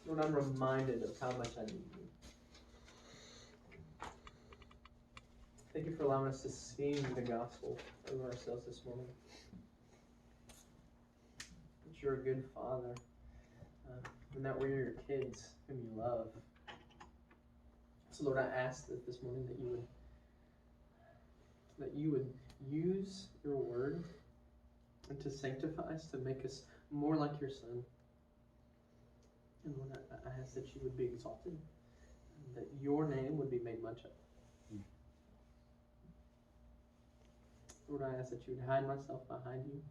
Lord, I'm reminded of how much I need you. Thank you for allowing us to sing the gospel over ourselves this morning. That you're a good father, and that we're your kids whom you love. So Lord, I ask that this morning that you would use your word and to sanctify us, to make us more like your Son. And Lord, I ask that you would be exalted, and that your name would be made much of. Lord, I ask that you would hide myself behind you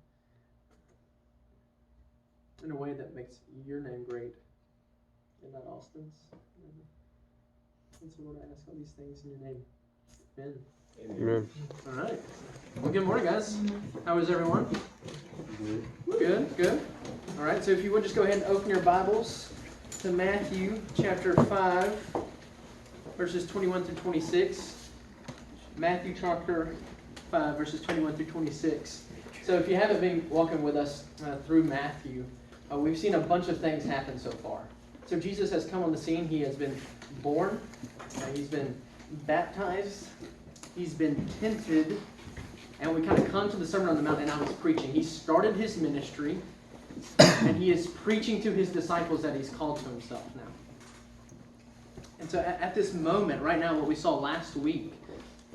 in a way that makes your name great and not Austin's. And so, Lord, I ask all these things in your name. Amen. Amen. All right. Well, good morning, guys. How is everyone? Good, good. All right, so if you would just go ahead and open your Bibles to Matthew chapter 5, verses 21 through 26. Matthew chapter 5, verses 21 through 26. So if you haven't been walking with us through Matthew, we've seen a bunch of things happen so far. So Jesus has come on the scene. He has been born. He's been baptized. He's been tempted. And we kind of come to the Sermon on the Mount, and now he's preaching. He started his ministry, and he is preaching to his disciples that he's called to himself now. And so at this moment, right now, what we saw last week,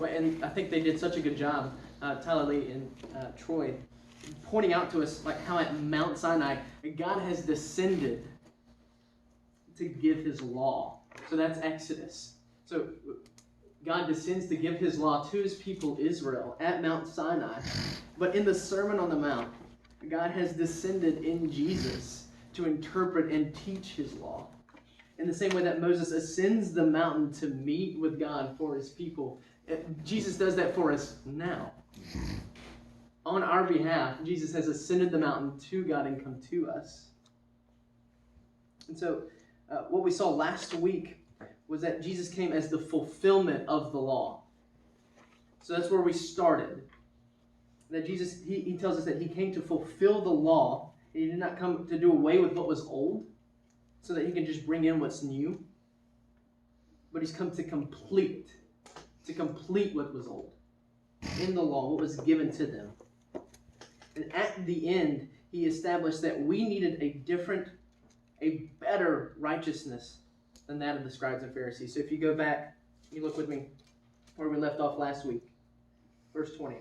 and I think they did such a good job, Tyler Lee and Troy, pointing out to us like how at Mount Sinai, God has descended to give his law. So that's Exodus. So God descends to give his law to his people Israel at Mount Sinai. But in the Sermon on the Mount, God has descended in Jesus to interpret and teach his law. In the same way that Moses ascends the mountain to meet with God for his people, Jesus does that for us now. On our behalf, Jesus has ascended the mountain to God and come to us. And so what we saw last week was that Jesus came as the fulfillment of the law. So that's where we started. That Jesus, he tells us that he came to fulfill the law. He did not come to do away with what was old so that he can just bring in what's new. But he's come to complete what was old in the law, what was given to them. And at the end, he established that we needed a better righteousness than that of the scribes and Pharisees. So if you go back, you look with me where we left off last week. Verse 20.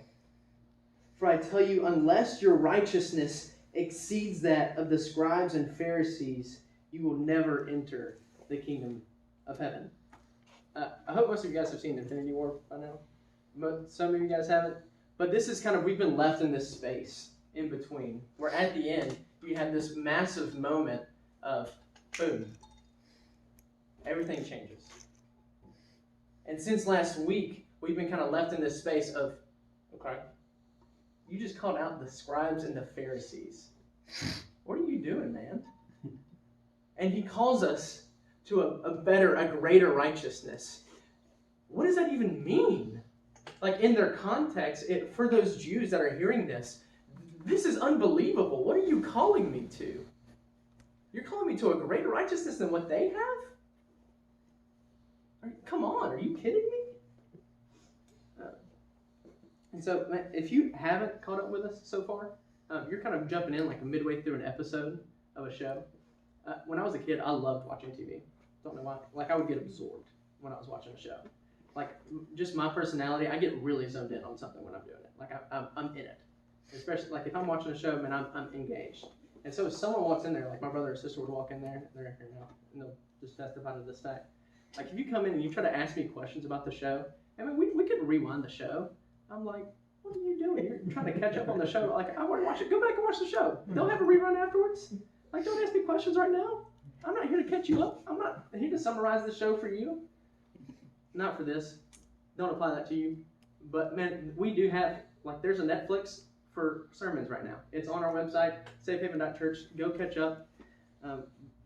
For I tell you, unless your righteousness exceeds that of the scribes and Pharisees, you will never enter the kingdom of heaven. I hope most of you guys have seen Infinity War by now. But some of you guys haven't. But this is kind of, we've been left in this space in between, where at the end, you have this massive moment of, boom, everything changes. And since last week, we've been kind of left in this space of, okay, you just called out the scribes and the Pharisees. What are you doing, man? And he calls us to a greater righteousness. What does that even mean? Like in their context, for those Jews that are hearing this is unbelievable. What are you calling me to? You're calling me to a greater righteousness than what they have? Come on, are you kidding me? And so, if you haven't caught up with us so far, you're kind of jumping in like midway through an episode of a show. When I was a kid, I loved watching TV. Don't know why. Like, I would get absorbed when I was watching a show. Like, just my personality, I get really zoned in on something when I'm doing it. Like, I'm in it. Especially, like, if I'm watching a show, man, I'm engaged. And so if someone walks in there, like my brother or sister would walk in there, they're here now, and they'll just testify to this fact. Like, if you come in and you try to ask me questions about the show, I mean, we could rewind the show. I'm like, what are you doing? You're trying to catch up on the show. Like, I want to watch it. Go back and watch the show. They'll have a rerun afterwards. Like, don't ask me questions right now. I'm not here to catch you up. I'm not here to summarize the show for you. Not for this. Don't apply that to you. But, man, we do have, like, there's a Netflix for sermons right now. It's on our website, safehaven.church. Go catch up.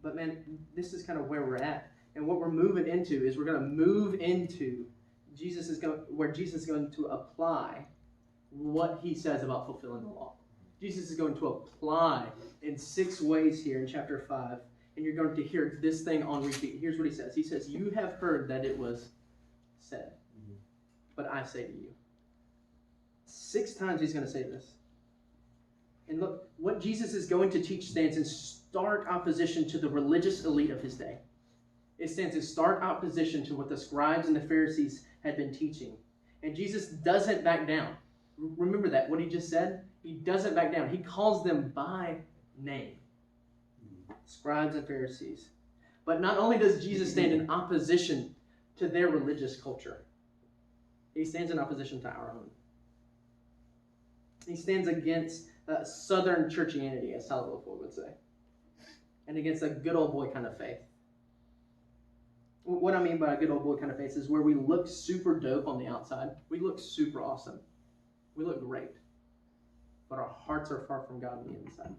But, man, this is kind of where we're at. And what we're moving into is we're going to move into where Jesus is going to apply what he says about fulfilling the law. Jesus is going to apply in 6 ways here in chapter 5. And you're going to hear this thing on repeat. Here's what he says. He says, you have heard that it was said, but I say to you. 6 times he's going to say this. And look, what Jesus is going to teach stands in stark opposition to the religious elite of his day. It stands in stark opposition to what the scribes and the Pharisees had been teaching. And Jesus doesn't back down. Remember that, what he just said? He doesn't back down. He calls them by name. Scribes and Pharisees. But not only does Jesus stand in opposition to their religious culture, he stands in opposition to our own. He stands against Southern churchianity, as Tyler Wilford would say, and against a good old boy kind of faith. What I mean by a good old boy kind of faith is where we look super dope on the outside. We look super awesome. We look great. But our hearts are far from God on the inside.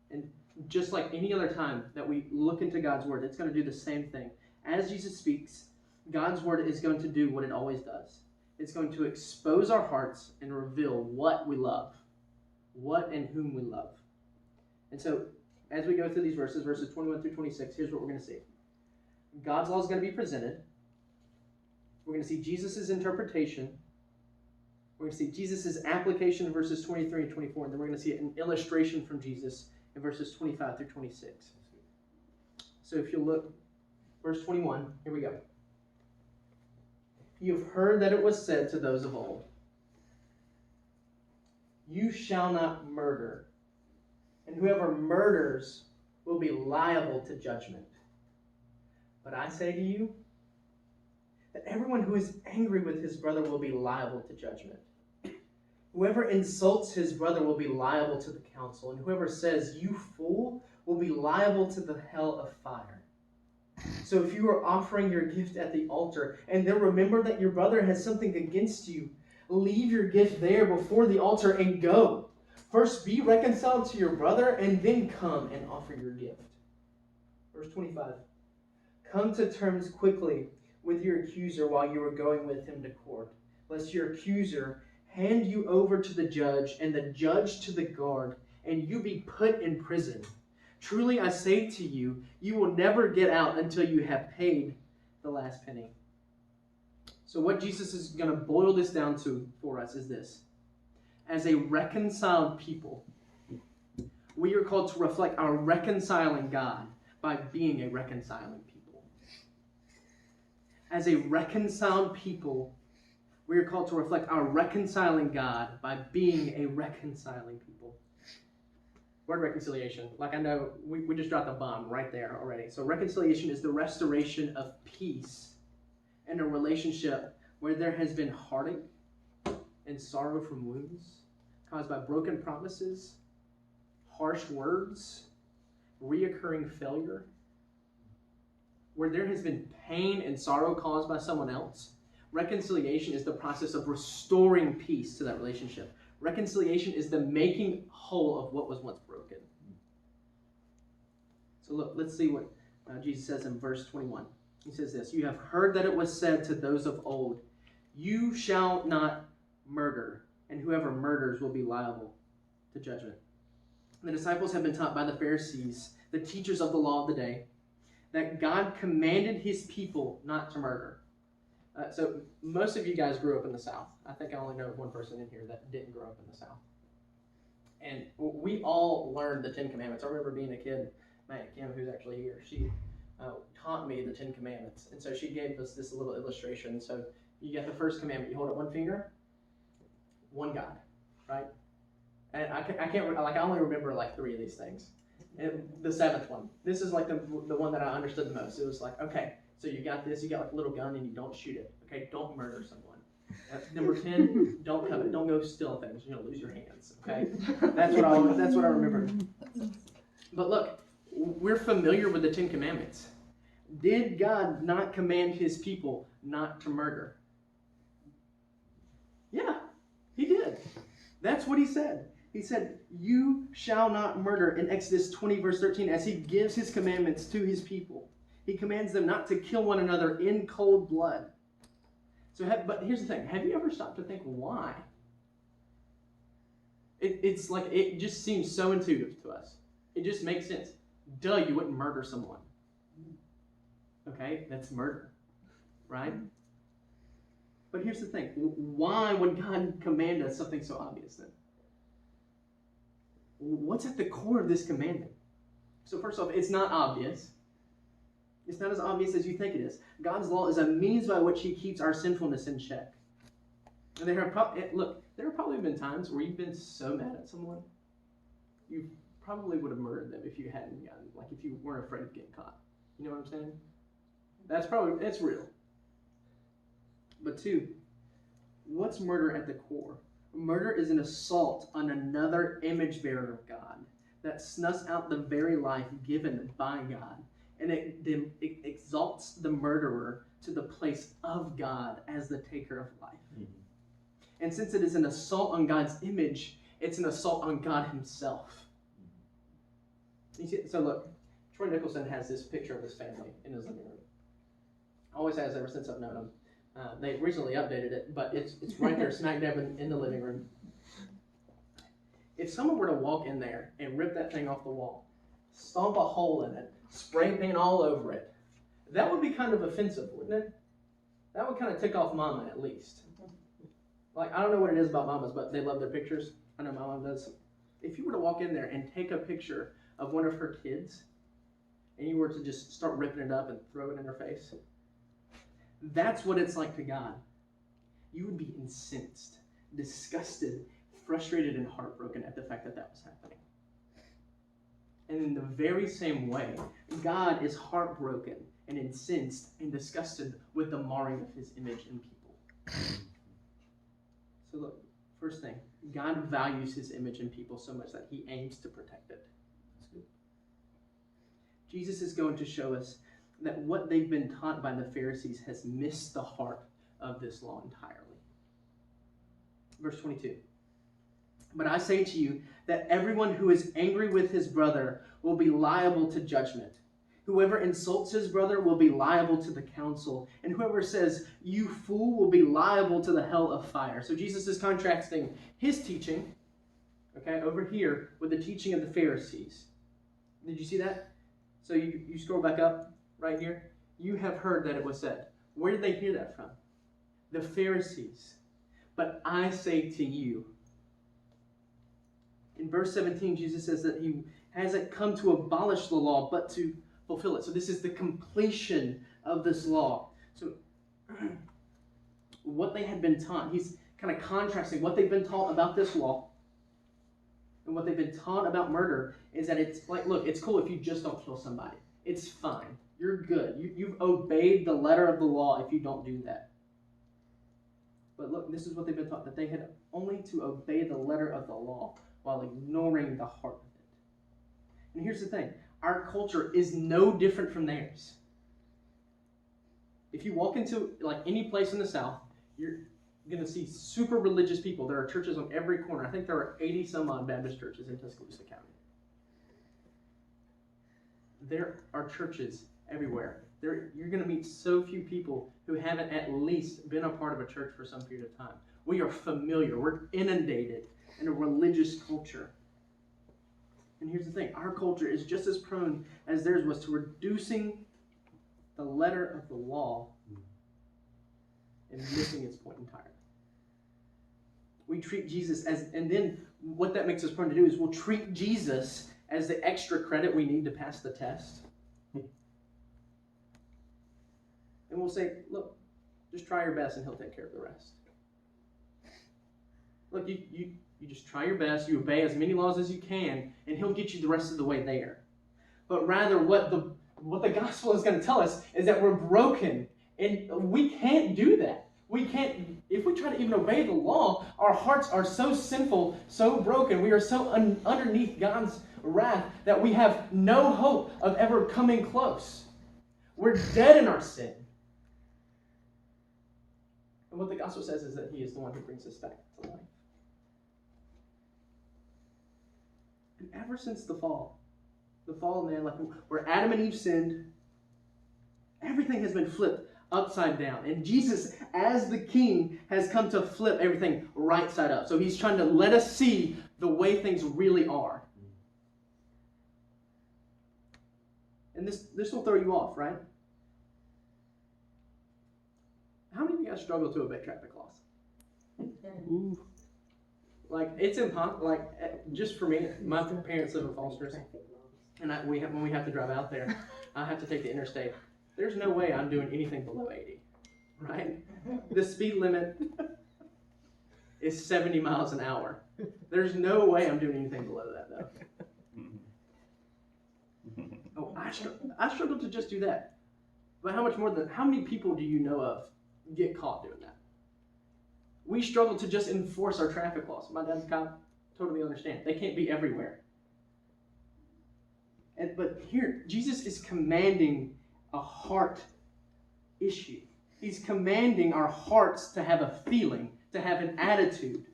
And just like any other time that we look into God's word, it's going to do the same thing. As Jesus speaks, God's word is going to do what it always does. It's going to expose our hearts and reveal what we love, what and whom we love. And so, as we go through these verses 21 through 26, here's what we're going to see. God's law is going to be presented. We're going to see Jesus' interpretation. We're going to see Jesus' application in verses 23 and 24, and then we're going to see an illustration from Jesus in verses 25 through 26. So if you look, verse 21, here we go. You have heard that it was said to those of old, you shall not murder, and whoever murders will be liable to judgment. But I say to you that everyone who is angry with his brother will be liable to judgment. Whoever insults his brother will be liable to the council, and whoever says, you fool, will be liable to the hell of fire. So if you are offering your gift at the altar, and then remember that your brother has something against you, leave your gift there before the altar and go. First be reconciled to your brother, and then come and offer your gift. Verse 25. Come to terms quickly with your accuser while you are going with him to court, lest your accuser hand you over to the judge, and the judge to the guard, and you be put in prison. Truly I say to you, you will never get out until you have paid the last penny. So what Jesus is going to boil this down to for us is this. As a reconciled people, we are called to reflect our reconciling God by being a reconciling people. As a reconciled people, we are called to reflect our reconciling God by being a reconciling people. Word reconciliation. Like I know, we just dropped a bomb right there already. So reconciliation is the restoration of peace in a relationship where there has been heartache and sorrow from wounds caused by broken promises, harsh words, reoccurring failure, where there has been pain and sorrow caused by someone else. Reconciliation is the process of restoring peace to that relationship. Reconciliation is the making whole of what was once broken. So look, let's see what Jesus says in verse 21. He says this, you have heard that it was said to those of old, you shall not murder, and whoever murders will be liable to judgment. The disciples have been taught by the Pharisees, the teachers of the law of the day, that God commanded his people not to murder. So most of you guys grew up in the South. I think I only know one person in here that didn't grow up in the South. And we all learned the 10 Commandments. I remember being a kid, Kim, who's actually here, she taught me the 10 Commandments. And so she gave us this little illustration. So you get the first commandment, you hold up one finger, one God, right? And I only remember like 3 of these things. And the 7th one, this is like the one that I understood the most. It was like, okay, so you got this, you got like a little gun and you don't shoot it. Okay, don't murder someone. Number 10, don't covet, don't go steal things, you're gonna lose your hands. Okay, that's what I remember. But look, we're familiar with the 10 Commandments. Did God not command his people not to murder? Yeah, he did. That's what he said. He said, you shall not murder in Exodus 20 verse 13 as he gives his commandments to his people. He commands them not to kill one another in cold blood. But here's the thing. Have you ever stopped to think why? It's like, it just seems so intuitive to us. It just makes sense. Duh, you wouldn't murder someone. Okay, that's murder, right? But here's the thing. Why would God command us something so obvious then? What's at the core of this commandment? So first off, it's not obvious. It's not as obvious as you think it is. God's law is a means by which he keeps our sinfulness in check. And there have probably been times where you've been so mad at someone, you probably would have murdered them if you hadn't if you weren't afraid of getting caught. You know what I'm saying? That's real. But two, what's murder at the core? Murder is an assault on another image bearer of God that snuffs out the very life given by God. And it exalts the murderer to the place of God as the taker of life. Mm-hmm. And since it is an assault on God's image, it's an assault on God himself. You see, so look, Troy Nicholson has this picture of his family in his living room. Always has ever since I've known him. They recently updated it, but it's right there smack dab in the living room. If someone were to walk in there and rip that thing off the wall, stomp a hole in it, spray paint all over it, that would be kind of offensive, wouldn't it? That would kind of tick off Mama at least. Like, I don't know what it is about mamas, but they love their pictures. I know my mom does. If you were to walk in there and take a picture of one of her kids, and you were to just start ripping it up and throw it in her face, that's what it's like to God. You would be incensed, disgusted, frustrated, and heartbroken at the fact that that was happening. And in the very same way, God is heartbroken and incensed and disgusted with the marring of his image in people. So look, first thing, God values his image in people so much that he aims to protect it. That's good. Jesus is going to show us that what they've been taught by the Pharisees has missed the heart of this law entirely. Verse 22. But I say to you that everyone who is angry with his brother will be liable to judgment. Whoever insults his brother will be liable to the council, and whoever says, "You fool," will be liable to the hell of fire. So Jesus is contrasting his teaching, over here, with the teaching of the Pharisees. Did you see that? So you scroll back up right here. You have heard that it was said. Where did they hear that from? The Pharisees. But I say to you. In verse 17, Jesus says that he hasn't come to abolish the law, but to fulfill it. So this is the completion of this law. So what they had been taught, he's kind of contrasting what they've been taught about this law and what they've been taught about murder is that it's like, look, it's cool if you just don't kill somebody. It's fine. You're good. You've obeyed the letter of the law if you don't do that. But look, this is what they've been taught, that they had only to obey the letter of the law while ignoring the heart of it. And here's the thing. Our culture is no different from theirs. If you walk into any place in the South, you're going to see super religious people. There are churches on every corner. I think there are 80 some odd Baptist churches in Tuscaloosa County. There are churches everywhere. You're going to meet so few people who haven't at least been a part of a church for some period of time. We are familiar. We're inundated in a religious culture. And here's the thing. Our culture is just as prone as theirs was to reducing the letter of the law and missing its point entirely. We treat Jesus and then what that makes us prone to do is we'll treat Jesus as the extra credit we need to pass the test. And we'll say, look, just try your best and he'll take care of the rest. Look, you just try your best, you obey as many laws as you can, and he'll get you the rest of the way there. But rather, what the gospel is going to tell us is that we're broken, and we can't do that. We can't, if we try to even obey the law, our hearts are so sinful, so broken, we are so underneath God's wrath that we have no hope of ever coming close. We're dead in our sin. And what the gospel says is that he is the one who brings us back to life. And ever since the fall of man, where Adam and Eve sinned, everything has been flipped upside down. And Jesus, as the King, has come to flip everything right side up. So he's trying to let us see the way things really are. And this will throw you off, right? How many of you guys struggle to obey traffic laws? Ooh. Like, it's impossible. Like, just for me, my parents live in Foster's, and when we have to drive out there, I have to take the interstate. There's no way I'm doing anything below 80, right? The speed limit is 70 miles an hour. There's no way I'm doing anything below that, though. Oh, I struggle to just do that. But how many people do you know of get caught doing that? We struggle to just enforce our traffic laws. My dad's a cop, totally understand. They can't be everywhere. But here, Jesus is commanding a heart issue. He's commanding our hearts to have a feeling, to have an attitude.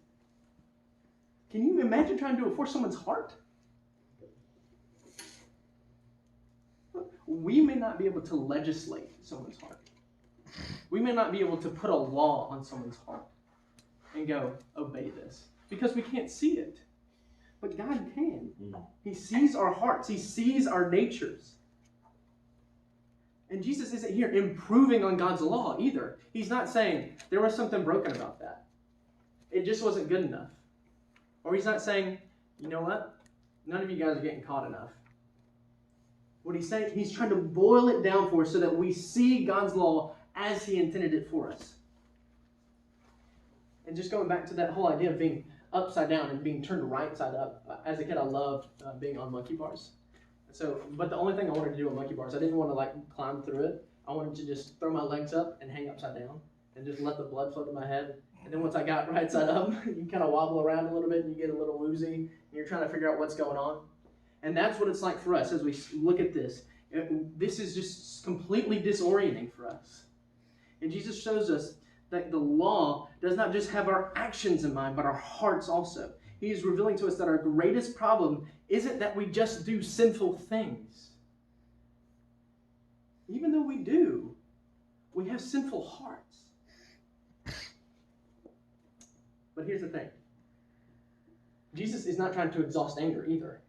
Can you imagine trying to enforce someone's heart? We may not be able to legislate someone's heart. We may not be able to put a law on someone's heart and go, obey this, because we can't see it. But God can. He sees our hearts. He sees our natures. And Jesus isn't here improving on God's law either. He's not saying there was something broken about that. It just wasn't good enough. Or he's not saying, you know what? None of you guys are getting caught enough. What he's saying, he's trying to boil it down for us so that we see God's law as he intended it for us. And just going back to that whole idea of being upside down and being turned right side up. As a kid, I loved being on monkey bars. But the only thing I wanted to do on monkey bars, I didn't want to climb through it. I wanted to just throw my legs up and hang upside down and just let the blood flow to my head. And then once I got right side up, you kind of wobble around a little bit and you get a little woozy and you're trying to figure out what's going on. And that's what it's like for us as we look at this. This is just completely disorienting for us. And Jesus shows us that the law does not just have our actions in mind, but our hearts also. He is revealing to us that our greatest problem isn't that we just do sinful things. Even though we do, we have sinful hearts. But here's the thing. Jesus is not trying to exhaust anger either.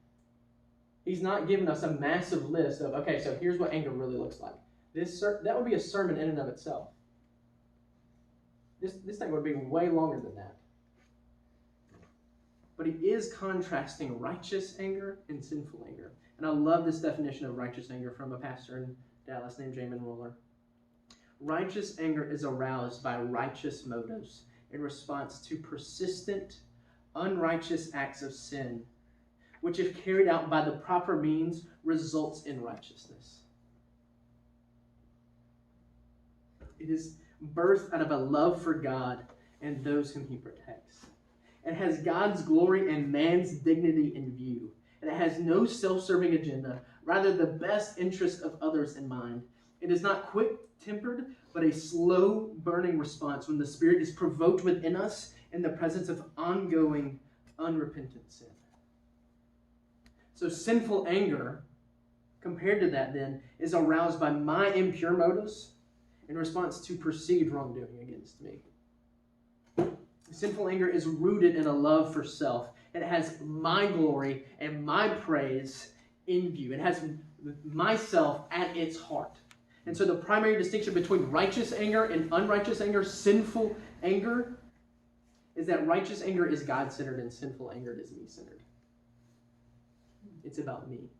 He's not giving us a massive list of, okay, so here's what anger really looks like. That would be a sermon in and of itself. This thing would be way longer than that. But he is contrasting righteous anger and sinful anger. And I love this definition of righteous anger from a pastor in Dallas named Jamin Roller. Righteous anger is aroused by righteous motives in response to persistent, unrighteous acts of sin, which if carried out by the proper means, results in righteousness. It is birthed out of a love for God and those whom he protects. It has God's glory and man's dignity in view. And it has no self-serving agenda, rather the best interest of others in mind. It is not quick-tempered, but a slow-burning response when the Spirit is provoked within us in the presence of ongoing, unrepentant sin. So sinful anger, compared to that then, is aroused by my impure motives in response to perceived wrongdoing against me. Sinful anger is rooted in a love for self. It has my glory and my praise in view. It has myself at its heart. And so the primary distinction between righteous anger and unrighteous anger, sinful anger, is that righteous anger is God-centered and sinful anger is me-centered. It's about me.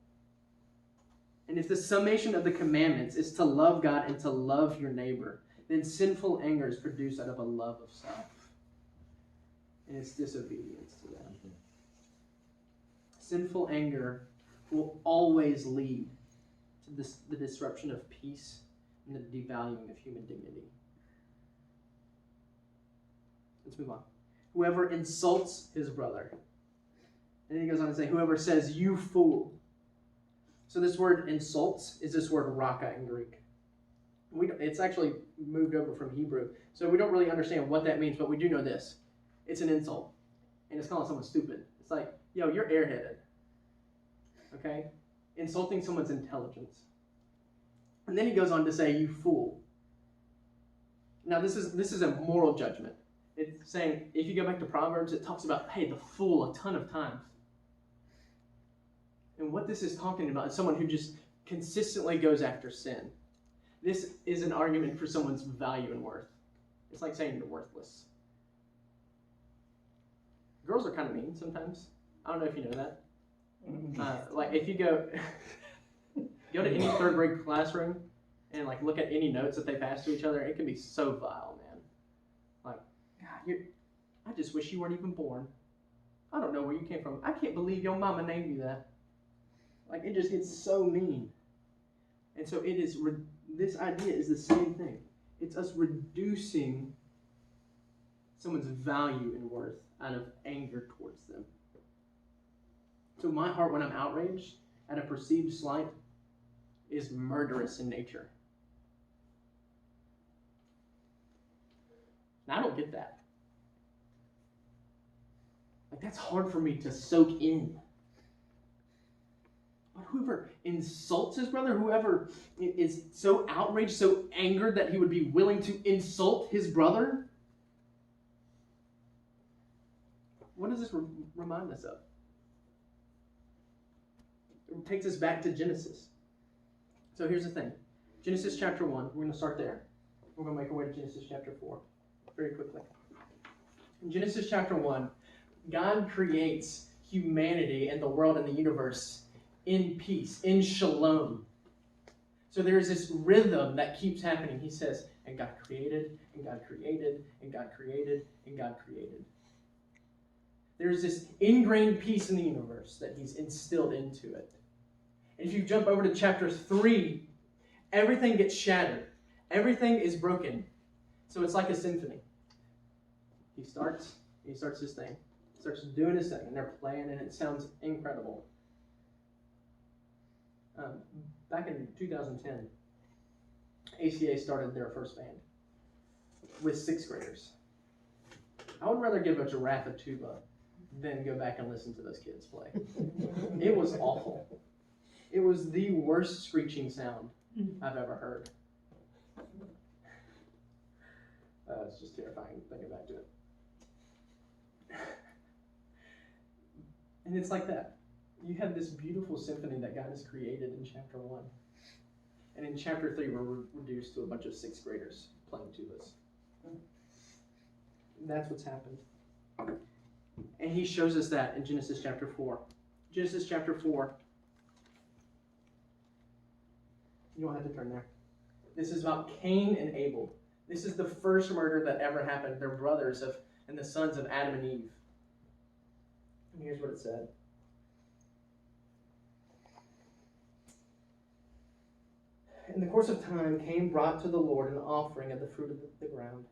And if the summation of the commandments is to love God and to love your neighbor, then sinful anger is produced out of a love of self. And it's disobedience to that. Sinful anger will always lead to the disruption of peace and the devaluing of human dignity. Let's move on. Whoever insults his brother. And then he goes on to say, whoever says, you fool. So this word insults is this word raka in Greek. It's actually moved over from Hebrew. So we don't really understand what that means, but we do know this. It's an insult. And it's calling someone stupid. It's like, yo, you're airheaded. Okay? Insulting someone's intelligence. And then he goes on to say, you fool. Now this is a moral judgment. It's saying, if you go back to Proverbs, it talks about, hey, the fool a ton of times. And what this is talking about is someone who just consistently goes after sin. This is an argument for someone's value and worth. It's like saying you're worthless. Girls are kind of mean sometimes. I don't know if you know that. Like if you go to any third grade classroom and like look at any notes that they pass to each other, it can be so vile, man. Like, God, I just wish you weren't even born. I don't know where you came from. I can't believe your mama named you that. Like, it just gets so mean. And so it is, this idea is the same thing. It's us reducing someone's value and worth out of anger towards them. So my heart, when I'm outraged at a perceived slight, is murderous in nature. And I don't get that. Like, that's hard for me to soak in. But whoever insults his brother, whoever is so outraged, so angered that he would be willing to insult his brother, what does this remind us of? It takes us back to Genesis. So here's the thing. Genesis chapter 1, we're going to start there. We're going to make our way to Genesis chapter 4 very quickly. In Genesis chapter 1, God creates humanity and the world and the universe in peace, in shalom. So there is this rhythm that keeps happening. He says, and God created, and God created, and God created, and God created. There's this ingrained peace in the universe that he's instilled into it. And if you jump over to chapter 3, everything gets shattered. Everything is broken. So it's like a symphony. He starts his thing. Starts doing his thing, and they're playing, and it sounds incredible. Back in 2010, ACA started their first band with 6th graders. I would rather give a giraffe a tuba than go back and listen to those kids play. It was awful. It was the worst screeching sound I've ever heard. It's just terrifying thinking back to it. And it's like that. You have this beautiful symphony that God has created in chapter 1. And in chapter 3, we're reduced to a bunch of 6th graders playing tubas. And that's what's happened. And he shows us that in Genesis chapter 4. Genesis chapter 4. You don't have to turn there. This is about Cain and Abel. This is the first murder that ever happened. They're brothers and the sons of Adam and Eve. And here's what it said. In the course of time, Cain brought to the Lord an offering of the fruit of the ground.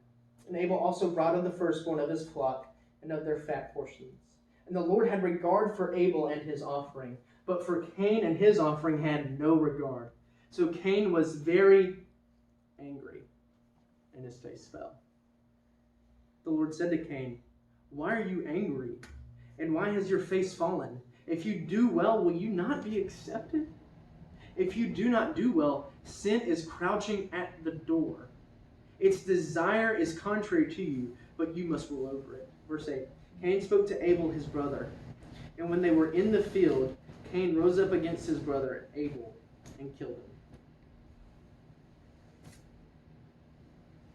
And Abel also brought of the firstborn of his flock and of their fat portions. And the Lord had regard for Abel and his offering, but for Cain and his offering had no regard. So Cain was very angry, and his face fell. The Lord said to Cain, "Why are you angry? And why has your face fallen? If you do well, will you not be accepted? If you do not do well, sin is crouching at the door. Its desire is contrary to you, but you must rule over it." Verse 8. Cain spoke to Abel his brother, and when they were in the field, Cain rose up against his brother Abel and killed him.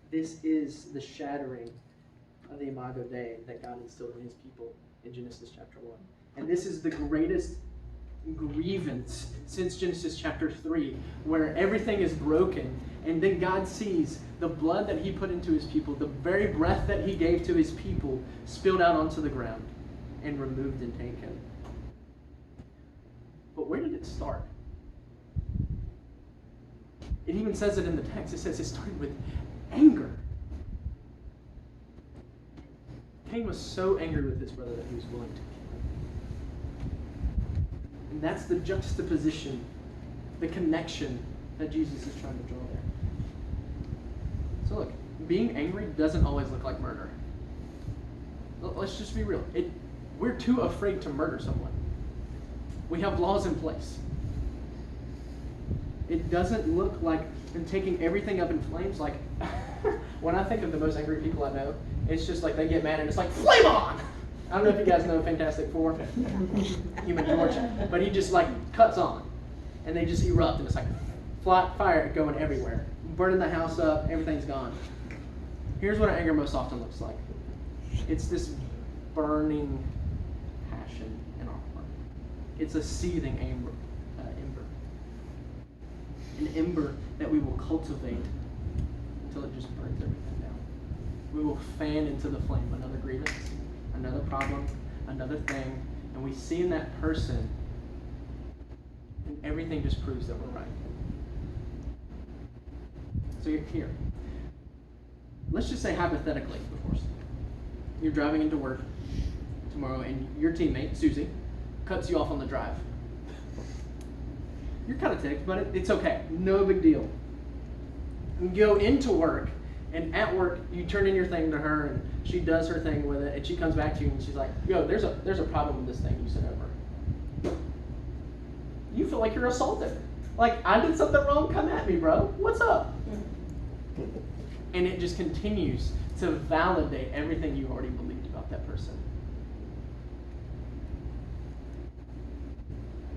This is the shattering of the Imago Dei that God instilled in his people in Genesis chapter 1. And this is the greatest grievance since Genesis chapter 3, where everything is broken, and then God sees the blood that he put into his people, the very breath that he gave to his people, spilled out onto the ground and removed and taken. But where did it start? It even says it in the text. It says it started with anger. Cain was so angry with his brother that he was willing to kill him. And that's the juxtaposition, the connection that Jesus is trying to draw there. So look, being angry doesn't always look like murder. Let's just be real. We're too afraid to murder someone. We have laws in place. It doesn't look like taking everything up in flames. Like, when I think of the most angry people I know, It's just like they get mad and it's like, flame on! I don't know if you guys know Fantastic Four, Human Torch, but he just like cuts on. And they just erupt and it's like fire going everywhere. Burning the house up, everything's gone. Here's what anger most often looks like. It's this burning passion in our heart. It's a seething ember. An ember that we will cultivate until it just burns everything down. We will fan into the flame another grievance, another problem, another thing, and we see in that person, and everything just proves that we're right. So you're here. Let's just say hypothetically, of course, you're driving into work tomorrow and your teammate, Susie, cuts you off on the drive. You're kind of ticked, but it's okay. No big deal. You go into work, and at work, you turn in your thing to her, and she does her thing with it, and she comes back to you, and she's like, yo, there's a problem with this thing you sent over. You feel like you're assaulted. Like, I did something wrong, come at me, bro. What's up? And it just continues to validate everything you already believed about that person.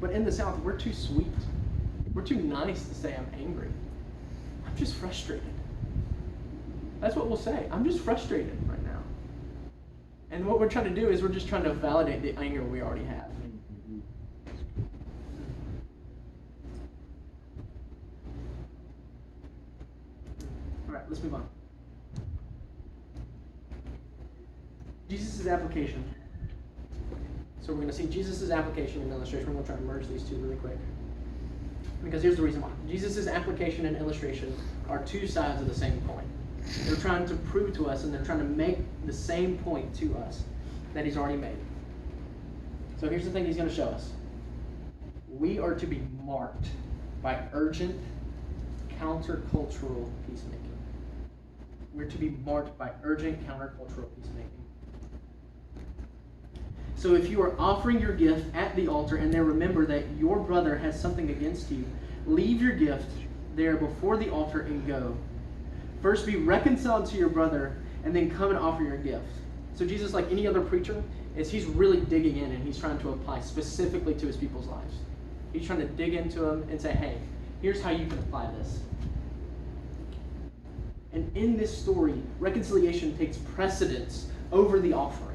But in the South, we're too sweet. We're too nice to say I'm angry. I'm just frustrated. That's what we'll say. I'm just frustrated right now. And what we're trying to do is we're just trying to validate the anger we already have. All right, let's move on. Jesus' application. So we're going to see Jesus' application and illustration. We're going to try to merge these two really quick. Because here's the reason why. Jesus' application and illustration are two sides of the same coin. They're trying to prove to us and they're trying to make the same point to us that he's already made. So here's the thing he's going to show us. We are to be marked by urgent, countercultural peacemaking. We're to be marked by urgent, countercultural peacemaking. So if you are offering your gift at the altar and then remember that your brother has something against you, leave your gift there before the altar and go. First be reconciled to your brother and then come and offer your gift. So Jesus, like any other preacher, he's really digging in and he's trying to apply specifically to his people's lives. He's trying to dig into them and say, hey, here's how you can apply this. And in this story, reconciliation takes precedence over the offering.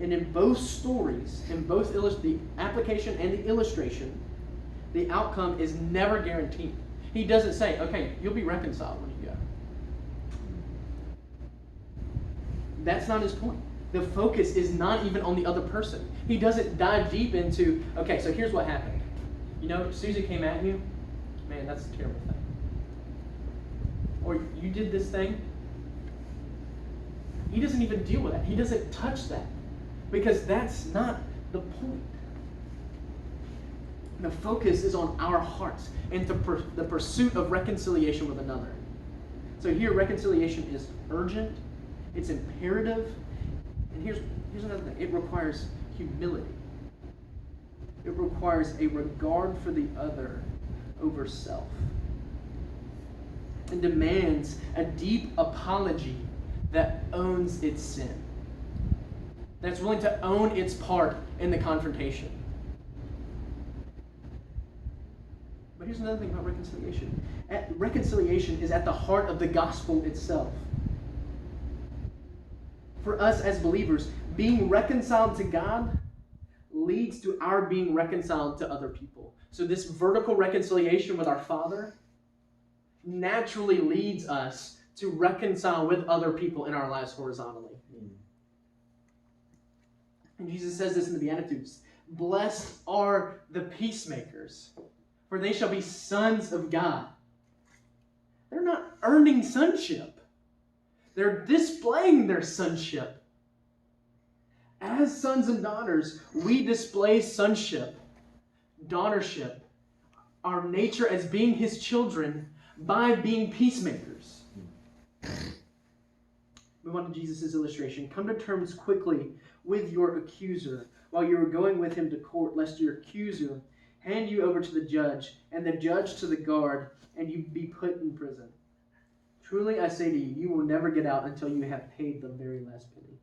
And in both stories, in both the application and the illustration, the outcome is never guaranteed. He doesn't say, okay, you'll be reconciled when you go. That's not his point. The focus is not even on the other person. He doesn't dive deep into, okay, so here's what happened. You know, Susie came at you. Man, that's a terrible thing. Or you did this thing. He doesn't even deal with that. He doesn't touch that. Because that's not the point. The focus is on our hearts and the pursuit of reconciliation with another. So here, reconciliation is urgent, it's imperative, and here's another thing. It requires humility. It requires a regard for the other over self. And demands a deep apology that owns its sin. That's willing to own its part in the confrontation. But here's another thing about reconciliation. Reconciliation is at the heart of the gospel itself. For us as believers, being reconciled to God leads to our being reconciled to other people. So this vertical reconciliation with our Father naturally leads us to reconcile with other people in our lives horizontally. And Jesus says this in the Beatitudes. Blessed are the peacemakers, for they shall be sons of God. They're not earning sonship. They're displaying their sonship. As sons and daughters, we display sonship, daughtership, our nature as being his children by being peacemakers. Move on to Jesus' illustration. Come to terms quickly with your accuser while you are going with him to court, lest your accuser hand you over to the judge, and the judge to the guard, and you be put in prison. Truly I say to you, you will never get out until you have paid the very last penny.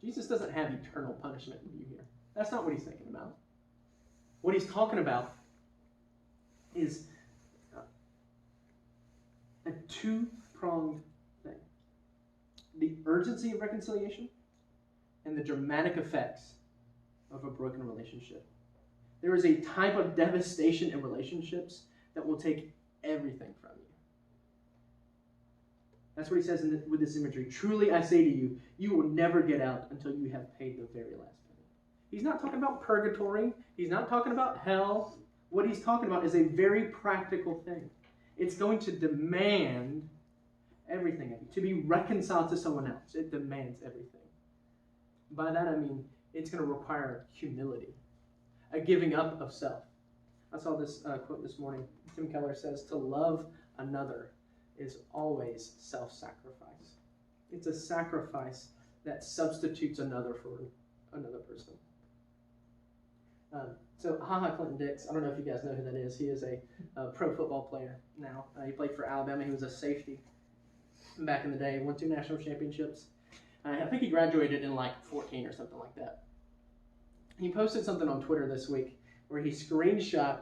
Jesus doesn't have eternal punishment in view here. That's not what he's thinking about. What he's talking about is a two-pronged thing. The urgency of reconciliation and the dramatic effects of a broken relationship. There is a type of devastation in relationships that will take everything from you. That's what he says with this imagery. Truly I say to you, you will never get out until you have paid the very last penny. He's not talking about purgatory. He's not talking about hell. What he's talking about is a very practical thing. It's going to demand everything of you. To be reconciled to someone else, it demands everything. By that I mean it's going to require humility, a giving up of self. I saw this quote this morning. Tim Keller says, to love another is always self-sacrifice. It's a sacrifice that substitutes another for another person. So Clinton Dix, I don't know if you guys know who that is. He is a pro football player now. He played for Alabama. He was a safety back in the day. Won 2 national championships. I think he graduated in like 14 or something like that. He posted something on Twitter this week where he screenshot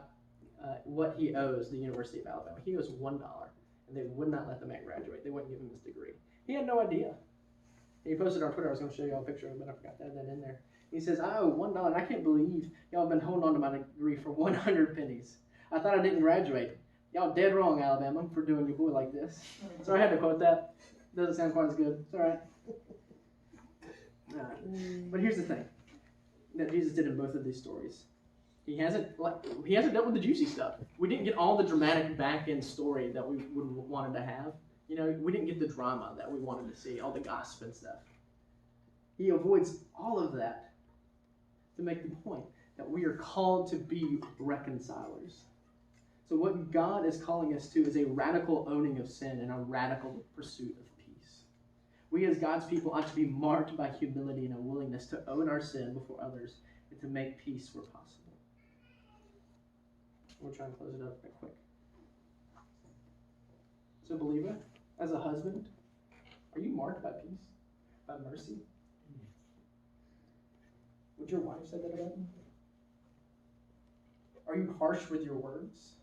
what he owes the University of Alabama. He owes $1, and they would not let the man graduate. They wouldn't give him his degree. He had no idea. He posted on Twitter. I was going to show you all a picture of it, but I forgot to add that in there. He says, I owe $1, and I can't believe y'all have been holding on to my degree for 100 pennies. I thought I didn't graduate. Y'all dead wrong, Alabama, for doing your boy like this. So I had to quote that. Doesn't sound quite as good. It's all right. But here's the thing that Jesus did in both of these stories. He hasn't dealt with the juicy stuff. We didn't get all the dramatic back-end story that we wanted to have. You know, we didn't get the drama that we wanted to see, all the gossip and stuff. He avoids all of that to make the point that we are called to be reconcilers. So what God is calling us to is a radical owning of sin and a radical pursuit of peace. We as God's people ought to be marked by humility and a willingness to own our sin before others and to make peace where possible. We'll try and close it up real quick. So believer, as a husband, are you marked by peace, by mercy? Would your wife say that about you? Are you harsh with your words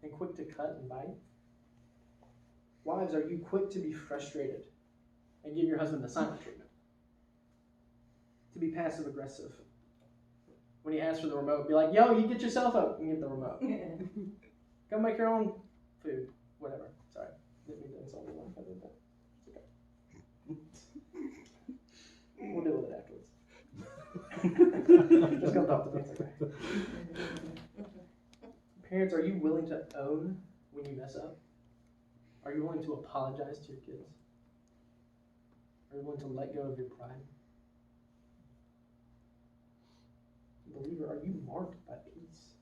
and quick to cut and bite? Wives, are you quick to be frustrated and give your husband the silent treatment? To be passive aggressive. When he asks for the remote, be like, yo, you get your cell phone and get the remote. Go make your own food, whatever. Sorry, didn't mean to insult anyone if I did that. It's okay. We'll deal with it afterwards. Just come talk to me. It's okay. Parents, are you willing to own when you mess up? Are you willing to apologize to your kids? Are you willing to let go of your pride? Believer, are you marked by peace?